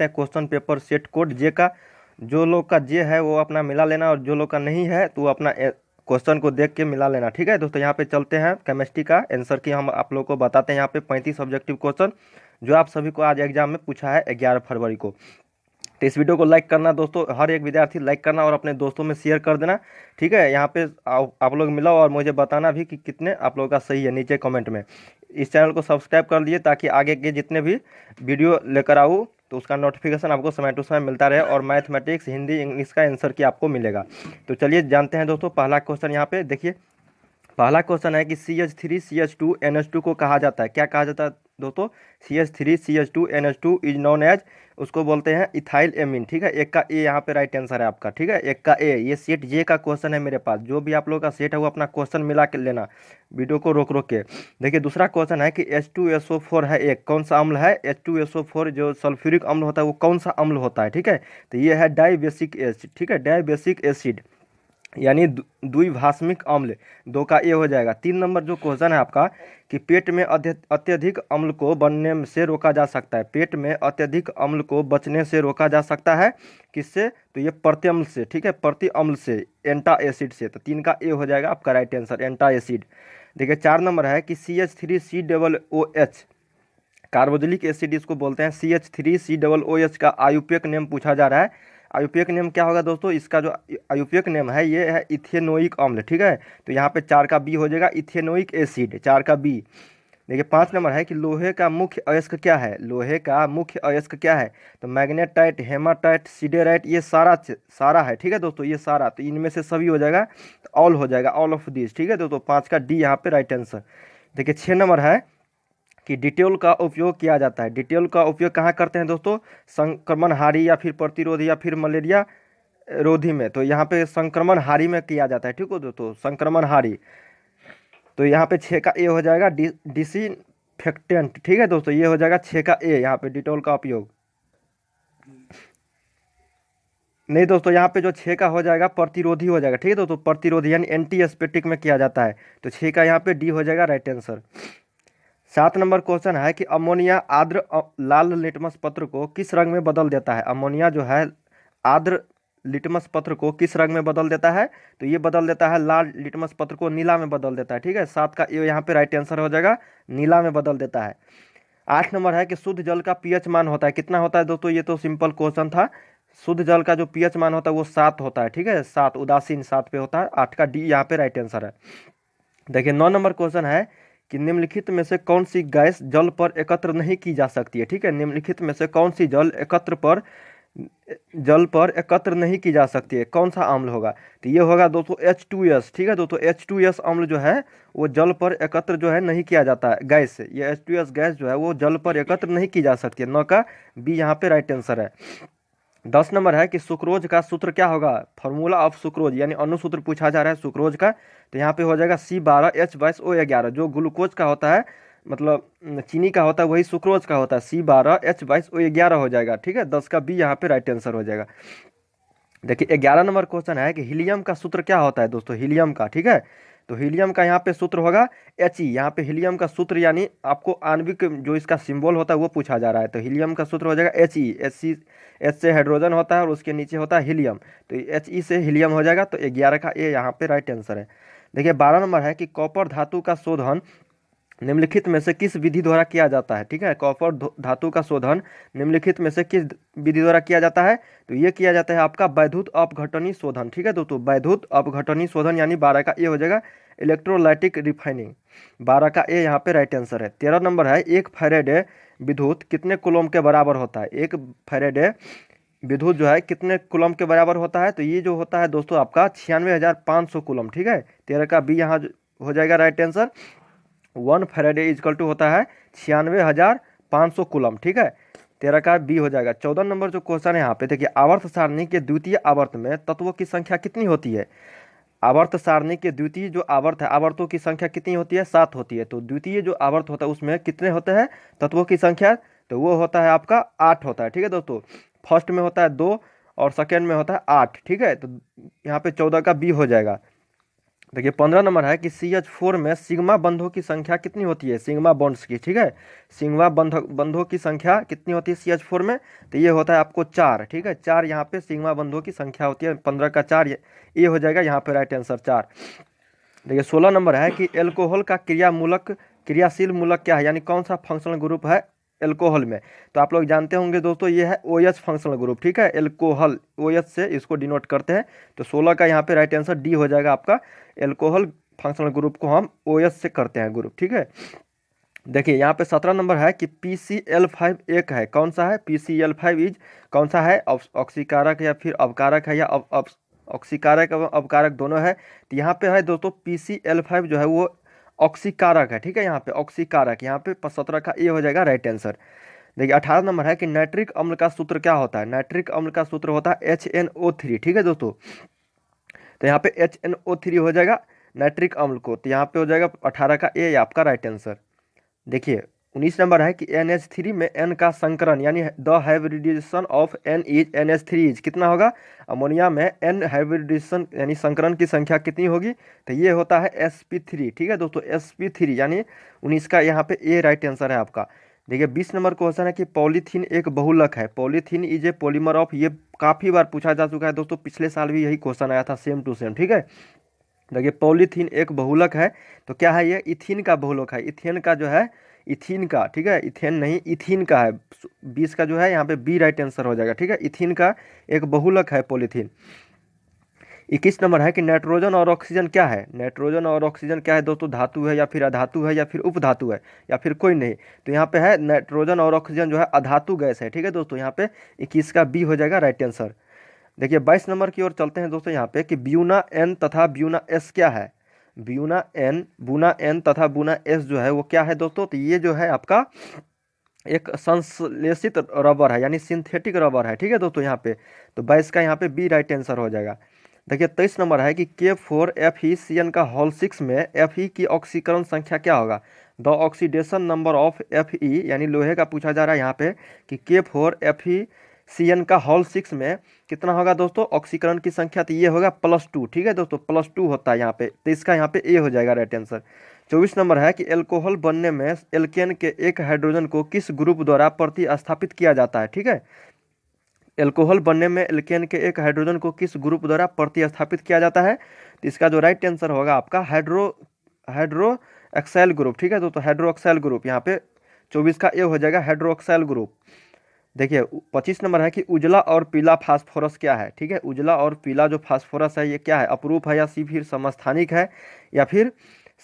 हैं question paper set code जे का। जो लोग का जे है वो अपना मिला लेना, और जो लोग का नहीं है तो वो अपना क्वेश्चन को देख के मिला लेना। ठीक है दोस्तों, यहाँ पे चलते हैं केमिस्ट्री का आंसर की हम आप लोग को बताते हैं। यहाँ पे 35 ऑब्जेक्टिव क्वेश्चन जो आप सभी को आज एग्जाम में पूछा है 11 फरवरी को। तो इस वीडियो को लाइक करना दोस्तों, हर एक विद्यार्थी लाइक करना और अपने दोस्तों में शेयर कर देना। ठीक है, यहाँ पे आप लोग मिलाओ और मुझे बताना भी कि कितने आप लोगों का सही है नीचे कमेंट में। इस चैनल को सब्सक्राइब कर लीजिए ताकि आगे के जितने भी वीडियो लेकर आऊँ तो उसका नोटिफिकेशन आपको समय टू समय मिलता रहे, और मैथमेटिक्स, हिंदी, इंग्लिश का आंसर की आपको मिलेगा। तो चलिए जानते हैं दोस्तों, पहला क्वेश्चन यहाँ पे देखिए। पहला क्वेश्चन है कि CH3CH2NH2 को कहा जाता है, क्या कहा जाता है दोस्तों? CH3CH2NH2 इज नोन एज, उसको बोलते हैं इथाइल एमीन। ठीक है, एक का ए यहाँ पे राइट आंसर है आपका। ठीक है, एक का ए। ये सेट जे का क्वेश्चन है मेरे पास, जो भी आप लोगों का सेट है वो अपना क्वेश्चन मिला के लेना, वीडियो को रोक रोक के। देखिए दूसरा क्वेश्चन है कि H2SO4 है एक, कौन सा अम्ल है? H2SO4 जो सल्फ्यूरिक अम्ल होता है वो कौन सा अम्ल होता है? ठीक है, तो ये है डाइबेसिक एसिड। ठीक है, डाइबेसिक एसिड यानी द्विभाषमिक अम्ल, दो का ए हो जाएगा। 3 नंबर जो क्वेश्चन है आपका कि पेट में अत्यधिक अम्ल को बनने से रोका जा सकता है, पेट में अत्यधिक अम्ल को बचने से रोका जा सकता है किससे? तो ये प्रत्यम्ल से। ठीक है, प्रति अम्ल से, एंटा एसिड से। तो 3 का ए हो जाएगा आपका राइट आंसर, एंटा एसिड। देखिए 4 नंबर है कि CH3COOH कार्बोक्सिलिक एसिड इसको बोलते हैं। CH3COOH का आयुपीएक नेम पूछा जा रहा है। आयुपीएक नेम क्या होगा दोस्तों? इसका जो आयुपीएक नेम है ये है इथेनोइक अम्ल। ठीक है, तो यहाँ पे 4 का बी हो जाएगा, इथेनोइक एसिड, 4 का बी। देखिए 5 नंबर है कि लोहे का मुख्य अयस्क क्या है? लोहे का मुख्य अयस्क क्या है? तो मैग्नेटाइट, हेमाटाइट, सिडेराइट, ये सारा है। ठीक है दोस्तों, ये सारा, तो इनमें से सभी हो जाएगा, तो ऑल हो जाएगा, ऑल ऑफ दिस। ठीक है दोस्तों, 5 का डी यहाँ पे राइट आंसर। देखिए 6 नंबर है कि डिटेल का उपयोग किया जाता है। डिटेल का उपयोग कहाँ करते हैं दोस्तों? संक्रमणहारी या फिर प्रतिरोधी या फिर मलेरिया रोधी में। तो यहाँ पे संक्रमणहारी में किया जाता है। ठीक है दोस्तों, संक्रमणहारी। तो यहाँ पे 6 का ए हो जाएगा, डिसइंफेक्टेंट। ठीक है दोस्तों, ये हो जाएगा 6 का ए यहाँ पे डिटेल का उपयोग। नहीं दोस्तों, यहाँ पे जो 6 का हो जाएगा प्रतिरोधी हो जाएगा। ठीक है दोस्तों, प्रतिरोधी यानी एंटी एस्पेटिक में किया जाता है। तो 6 का यहाँ पे डी हो जाएगा राइट आंसर। 7 नंबर क्वेश्चन है कि अमोनिया आर्द्र लाल लिटमस पत्र को किस रंग में बदल देता है? अमोनिया जो है आर्द्र लिटमस पत्र को किस रंग में बदल देता है? तो ये बदल देता है लाल लिटमस पत्र को नीला में बदल देता है। ठीक है, 7 का ये यहाँ पे राइट आंसर हो जाएगा, नीला में बदल देता है। 8 नंबर है कि शुद्ध जल का पीएच मान होता है, कितना होता है दोस्तों? ये तो सिंपल क्वेश्चन था। शुद्ध जल का जो पीएच मान होता है वो 7 होता है। ठीक है, 7, उदासीन 7 पे होता है। 8 का डी यहाँ पे राइट आंसर है। देखिए 9 नंबर क्वेश्चन है कि निम्नलिखित में से कौन सी गैस जल पर एकत्र नहीं की जा सकती है? ठीक है, निम्नलिखित में से कौन सी जल पर एकत्र नहीं की जा सकती है, कौन सा अम्ल होगा? तो ये होगा दोस्तों H2S। ठीक है दोस्तों, H2S अम्ल जो है वो जल पर एकत्र जो है नहीं किया जाता है गैस से। ये H2S गैस जो है वो जल पर एकत्र नहीं की जा सकती है। 9 का बी यहाँ पे राइट आंसर है। 10 नंबर है कि सुक्रोज का सूत्र क्या होगा? फॉर्मूला ऑफ सुक्रोज यानी अनुसूत्र पूछा जा रहा है सुक्रोज का। तो यहाँ पे हो जाएगा C12H22O11। जो ग्लूकोज का होता है, मतलब चीनी का होता है, वही सुक्रोज का होता है, C12H22O11 हो जाएगा। ठीक है, 10 का बी यहाँ पे राइट आंसर हो जाएगा। देखिए 11 नंबर क्वेश्चन है कि हीलियम का सूत्र क्या होता है दोस्तों? हीलियम का, ठीक है, तो हीलियम का यहाँ पे सूत्र होगा He। यहाँ पे हीलियम का सूत्र यानी आपको आणविक जो इसका सिंबल होता है वो पूछा जा रहा है। तो हीलियम का सूत्र हो जाएगा He। H से हाइड्रोजन होता है और उसके नीचे होता है हीलियम, तो He से हीलियम हो जाएगा। तो 11 का ए यहाँ पे राइट आंसर है। देखिए 12 नंबर है कि कॉपर धातु का शोधन निम्नलिखित में से किस विधि द्वारा किया जाता है? ठीक है, कॉपर धातु का शोधन निम्नलिखित में से किस विधि द्वारा किया जाता है? तो ये किया जाता है आपका वैद्युत अपघटनी शोधन। ठीक है दोस्तों, वैद्युत अपघटनी शोधन यानी 12 का ए हो जाएगा, इलेक्ट्रोलाइटिक रिफाइनिंग। 12 का ए यहाँ पे राइट आंसर है। 13 नंबर है एक फैराडे विद्युत कितने कूलम के बराबर होता है? एक फैराडे विद्युत जो है कितने कूलम के बराबर होता है? तो ये जो होता है दोस्तों आपका 96,500 कूलम। ठीक है, 13 का बी यहाँ हो जाएगा right answer. 1 Faraday is equal to होता है 96,500 कूलम। ठीक है, 13 का बी हो जाएगा। 14 नंबर जो क्वेश्चन है यहाँ पे देखिए, आवर्त सारणी के द्वितीय आवर्त में तत्वों की संख्या कितनी होती है? आवर्त सारणी के द्वितीय जो आवर्त है, आवर्तों की संख्या कितनी होती है? 7 होती है। तो द्वितीय जो आवर्त होता है उसमें कितने होते हैं तत्वों की संख्या? तो वो होता है आपका 8 होता है। ठीक है दोस्तों, फर्स्ट में होता है 2 और सेकेंड में होता है 8। ठीक है, तो यहाँ पे 14 का बी हो जाएगा। देखिए 15 नंबर है कि CH4 में सिग्मा बंधों की संख्या कितनी होती है, सिग्मा बॉन्ड्स की, ठीक है। सिग्मा बंधों की संख्या कितनी होती है CH4 में, तो ये होता है आपको 4, ठीक है। 4 यहाँ पे सिग्मा बंधों की संख्या होती है, 15 का 4, ये हो जाएगा यहाँ पे राइट आंसर 4। देखिए 16 नंबर है कि एल्कोहल का क्रियाशील मूलक क्या है, यानी कौन सा फंक्शनल ग्रुप है एल्कोहल में। तो आप लोग जानते होंगे दोस्तों, ये है OH फंक्शनल ग्रुप, ठीक है। एल्कोहल OH से इसको डिनोट करते हैं। तो 16 का यहाँ पे राइट आंसर डी हो जाएगा आपका। एल्कोहल फंक्शनल ग्रुप को हम OH से करते हैं ग्रुप, ठीक है। देखिए यहाँ पे 17 नंबर है कि PCl5 एक है, कौन सा है, PCl5 इज कौन सा है, ऑक्सीकारक या फिर अवकारक है, या ऑक्सीकारक एवं अवकारक दोनों है। तो यहाँ पे है दोस्तों PCl5 जो है वो ऑक्सीकारक है, ठीक है। यहाँ पे ऑक्सीकारक, यहाँ पे 17 का ए हो जाएगा राइट आंसर। देखिए 18 नंबर है कि नाइट्रिक अम्ल का सूत्र क्या होता है, नाइट्रिक अम्ल का सूत्र होता है HNO3, ठीक है दोस्तों। तो यहाँ पे HNO3 हो जाएगा नाइट्रिक अम्ल को, तो यहाँ पे हो जाएगा 18 का ए आपका राइट आंसर। देखिए 19 नंबर है कि NH3 में N का संकरण यानी the hybridization of N is NH3 is कितना होगा, अमोनिया में N हाइब्रिडाइजेशन यानी संकरण की संख्या कितनी होगी, तो ये होता है sp3, ठीक है दोस्तों, sp3 यानी 19 का यहाँ पे ए राइट आंसर है आपका। देखिए 20 नंबर क्वेश्चन है कि पॉलीथीन एक बहुलक है, polythene is a polymer of, ये काफ़ी बार पूछा जा चुका है दोस्तों, पिछले साल भी यही क्वेश्चन आया था सेम टू सेम, ठीक है। देखिए पॉलीथीन एक बहुलक है, तो क्या है ये, इथीन का बहुलक है, इथेन का जो है, इथीन का, ठीक है, इथेन नहीं इथीन का है। 20 का जो है यहाँ पे बी राइट आंसर हो जाएगा, ठीक है। इथीन का एक बहुलक है पॉलीथीन। 21 नंबर है कि नाइट्रोजन और ऑक्सीजन क्या है, नाइट्रोजन और ऑक्सीजन क्या है दोस्तों, धातु है या फिर अधातु है या फिर उपधातु है या फिर कोई नहीं। तो यहाँ पे है नाइट्रोजन और ऑक्सीजन जो है अधातु गैस है, ठीक है दोस्तों। यहाँ पे 21 का बी हो जाएगा राइट आंसर। देखिए 22 नंबर की ओर चलते हैं दोस्तों, यहाँ पे कि ब्यूना एन तथा ब्यूना एस क्या है, बुना एन तथा बुना एस जो है वो क्या है दोस्तों, तो ये जो है आपका एक संश्लेषित रबर है यानी सिंथेटिक रबर है, ठीक है दोस्तों यहाँ पे। तो 22 का यहाँ पे बी राइट आंसर हो जाएगा। देखिए 23 नंबर है कि K4FeCN का होल 6 में Fe की ऑक्सीकरण संख्या क्या होगा, the oxidation number of Fe यानी लोहे का पूछा जा रहा है यहाँ पे कि K4FeCN का होल 6 में कितना होगा दोस्तों ऑक्सीकरण की संख्या, तो ये होगा +2, ठीक है दोस्तों, +2 होता है यहाँ पे। तो इसका यहाँ पे ए हो जाएगा राइट आंसर। 24 नंबर है कि एल्कोहल बनने में एल्केन के एक हाइड्रोजन को किस ग्रुप द्वारा प्रतिस्थापित किया जाता है, ठीक है। एल्कोहल बनने में एल्केन के एक हाइड्रोजन को किस ग्रुप द्वारा प्रतिस्थापित किया जाता है, तो इसका जो राइट आंसर होगा आपका हाइड्रोक्साइल ग्रुप, ठीक है दोस्तों, हाइड्रोक्साइल ग्रुप। यहाँ पे 24 का ए हो जाएगा हाइड्रोक्साइल ग्रुप। देखिए 25 नंबर है कि उजला और पीला फास्फोरस क्या है, ठीक है। उजला और पीला जो फास्फोरस है ये क्या है, अपरूप है या फिर समस्थानिक है या फिर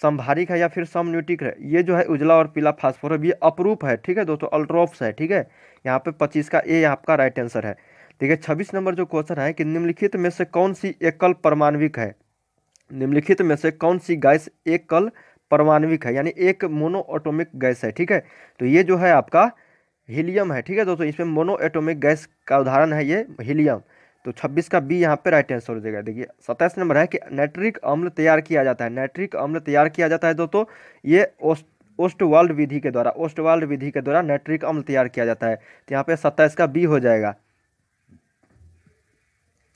संभारिक है या फिर समन्यूटिक है। ये जो है उजला और पीला फास्फोरस ये अपरूप है, ठीक है दोस्तों, अल्ट्रोप्स है, ठीक है। यहाँ पे 25 का ए आपका राइट आंसर है। देखिए 26 नंबर जो क्वेश्चन है कि निम्नलिखित में से कौन सी एकल परमाणविक है, निम्नलिखित में से कौन सी गैस एकल परमाणविक है यानी एक मोनो एटॉमिक गैस है, ठीक है। तो ये जो है आपका हीलियम है, ठीक है दोस्तों, इसमें मोनो एटॉमिक गैस का उदाहरण है ये हीलियम। तो 26 का बी यहाँ पे राइट आंसर हो जाएगा। देखिए 27 नंबर है कि नाइट्रिक अम्ल तैयार किया जाता है, नाइट्रिक अम्ल तैयार किया जाता है दोस्तों ये ओस्टवाल्ड विधि के द्वारा, ओस्टवाल्ड विधि के द्वारा नाइट्रिक अम्ल तैयार किया जाता है। तो यहाँ पे 27 का बी हो जाएगा।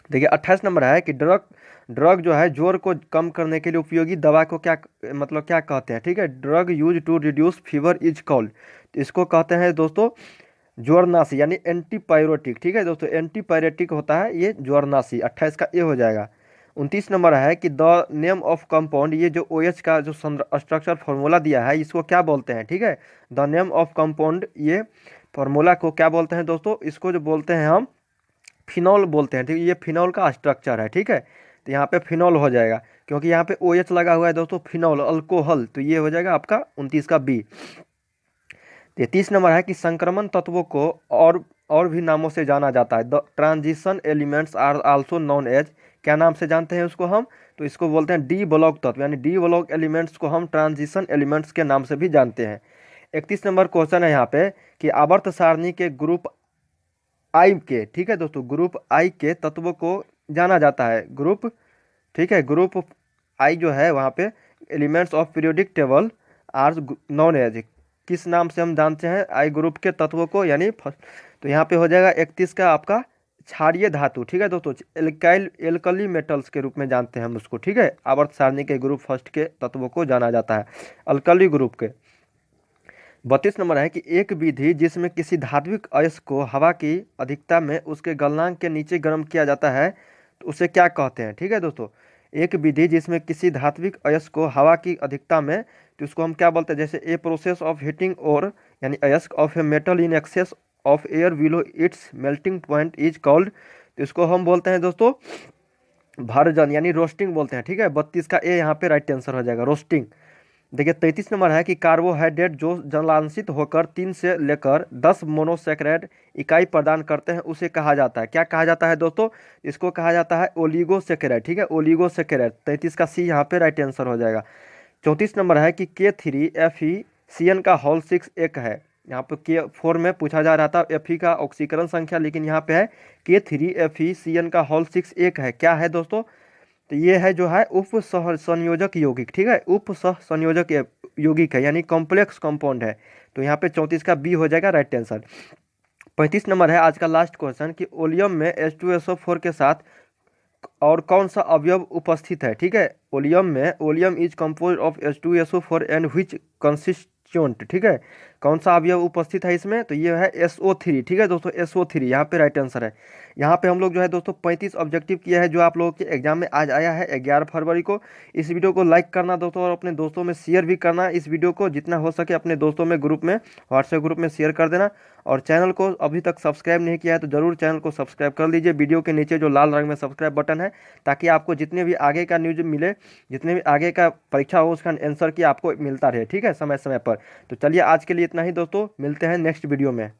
देखिए 28 नंबर है कि ड्रग जो है जोर को कम करने के लिए उपयोगी दवा को क्या मतलब क्या कहते हैं, ठीक है। Drug use to reduce fever is called, तो इसको कहते हैं दोस्तों जोरनाशी यानी एंटीपायरेटिक, ठीक है दोस्तों, एंटीपायरेटिक होता है ये जोरनाशी। 28 का ए हो जाएगा। 29 नंबर है कि द नेम ऑफ कंपाउंड, ये जो OH का जो स्ट्रक्चर फार्मूला दिया है इसको क्या बोलते हैं, ठीक है। द नेम ऑफ कंपाउंड ये फार्मूला को क्या बोलते हैं दोस्तों, इसको जो बोलते हैं हम फिनॉल बोलते हैं, ठीक है। ये फिनॉल का स्ट्रक्चर है, ठीक है। तो यहाँ पे फिनॉल हो जाएगा क्योंकि यहाँ पे OH लगा हुआ है दोस्तों, फिनॉल अल्कोहल, तो ये हो जाएगा आपका 29 का बी। 30 नंबर है कि संक्रमण तत्वों को और भी नामों से जाना जाता है, the transition elements are also known as, क्या नाम से जानते हैं उसको हम, तो इसको बोलते हैं डी ब्लॉक तत्व यानी डी ब्लॉक एलिमेंट्स को हम ट्रांजिशन एलिमेंट्स के नाम से भी जानते हैं। 31 नंबर क्वेश्चन है यहाँ पे कि आवर्त सारणी के ग्रुप आई के, ठीक है दोस्तों, ग्रुप आई के तत्वों को जाना जाता है ग्रुप, ठीक है, ग्रुप आई जो है वहाँ पे elements of periodic table are known as, किस नाम से हम जानते हैं आई ग्रुप के तत्वों को यानी तो यहाँ पे हो जाएगा 31 का आपका क्षारीय धातु, ठीक है दोस्तों, एल्कली मेटल्स के रूप में जानते हैं हम उसको, ठीक है। आवर्त सारणी के ग्रुप फर्स्ट के तत्वों को जाना जाता है अल्कली ग्रुप के। 32 नंबर है कि एक विधि जिसमें किसी धात्विक अयस्क को हवा की अधिकता में उसके गलनांक के नीचे गर्म किया जाता है तो उसे क्या कहते हैं, ठीक है दोस्तों। एक विधि जिसमें किसी धात्विक अयस्क को हवा की अधिकता में, तो उसको हम क्या बोलते हैं, जैसे ए प्रोसेस ऑफ हीटिंग और यानी अयस्क of a metal in excess of air below it's melting point is called, तो इसको हम बोलते हैं दोस्तों भरजन यानी रोस्टिंग बोलते हैं, ठीक है। 32 का ए यहाँ पे राइट आंसर हो जाएगा, रोस्टिंग। देखिए 33 नंबर है कि कार्बोहाइड्रेट जो जलांशित होकर 3 से लेकर 10 मोनोसैकेराइड इकाई प्रदान करते हैं उसे कहा जाता है, क्या कहा जाता है दोस्तों, इसको कहा जाता है ओलिगोसैकेराइड, ठीक है, ओलिगोसैकेराइड। 33 का सी यहाँ पे राइट आंसर हो जाएगा। 34 नंबर है कि K3FeCN का होल 6 एक है, यहाँ पे K4 में पूछा जा रहा था Fe का ऑक्सीकरण संख्या, लेकिन यहाँ पे है K3FeCN का होल 6 एक है, क्या है दोस्तों, तो ये है जो है उप सह संयोजक यौगिक, ठीक है, उप सह संयोजक यौगिक है यानी कॉम्प्लेक्स कंपाउंड है। तो यहाँ पे 34 का बी हो जाएगा राइट आंसर। 35 नंबर है आज का लास्ट क्वेश्चन कि ओलियम में H2SO4 के साथ और कौन सा अवयव उपस्थित है, ठीक है। Oleum is compose of H2SO4 and which constituent, ठीक है, कौन सा अवयव उपस्थित है इसमें, तो ये है SO3, ठीक है दोस्तों, SO3 यहाँ पे राइट आंसर है। यहाँ पे हम लोग जो है दोस्तों 35 ऑब्जेक्टिव किया है जो आप लोगों के एग्जाम में आज आया है 11 फरवरी को। इस वीडियो को लाइक करना दोस्तों और अपने दोस्तों में शेयर भी करना, इस वीडियो को जितना हो सके अपने दोस्तों में ग्रुप में व्हाट्सएप ग्रुप में शेयर कर देना। और चैनल को अभी तक सब्सक्राइब नहीं किया है तो ज़रूर चैनल को सब्सक्राइब कर लीजिए, वीडियो के नीचे जो लाल रंग में सब्सक्राइब बटन है, ताकि आपको जितने भी आगे का न्यूज मिले, जितने भी आगे का परीक्षा हो उसका आंसर की आपको मिलता रहे, ठीक है, समय समय पर। तो चलिए आज के लिए इतना ही दोस्तों, मिलते हैं नेक्स्ट वीडियो में।